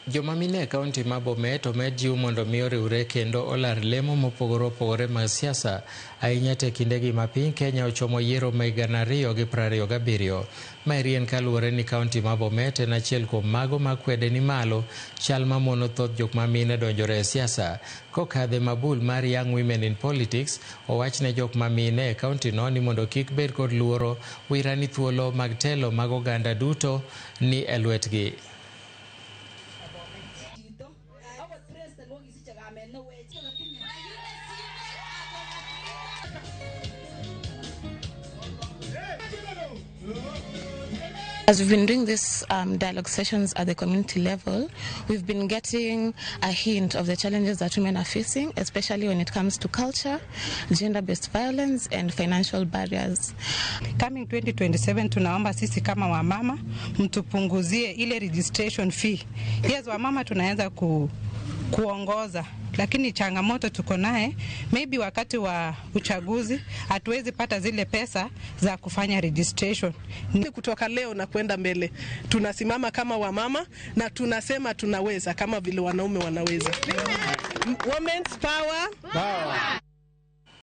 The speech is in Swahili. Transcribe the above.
Joma mine kaunti ma Bomet omed jiw mondo miyo riwre kendo olar lemo mopogore opogore mag siasa ahinya te kindegi ma piny Kenya ochomo yiero ma 2027. Maeri en kaluwore ni kaunti ma Bomet en achiel kuom mago makwede ni malo chal ma mono thoth jok ma mine donjore e siasa. Kokadhe mabul mar Young Women in Politics, owach ne jok ma mine e kaunti no ni mondo kik bed kod luoro, wira ni thuolo mag telo mag oganda duto ni e lwetgi. As we've been doing these dialogue sessions at the community level, we've been getting a hint of the challenges that women are facing, especially when it comes to culture, gender-based violence, and financial barriers. Coming 2027, tunaomba sisi kama wamama mtupunguzie ile registration fee. Yes, wamama tunaweza kuongoza, lakini changamoto tuko naye, maybe wakati wa uchaguzi hatuwezi pata zile pesa za kufanya registration. Kutoka leo na kwenda mbele tunasimama kama wamama na tunasema tunaweza kama vile wanaume wanaweza. Women's power.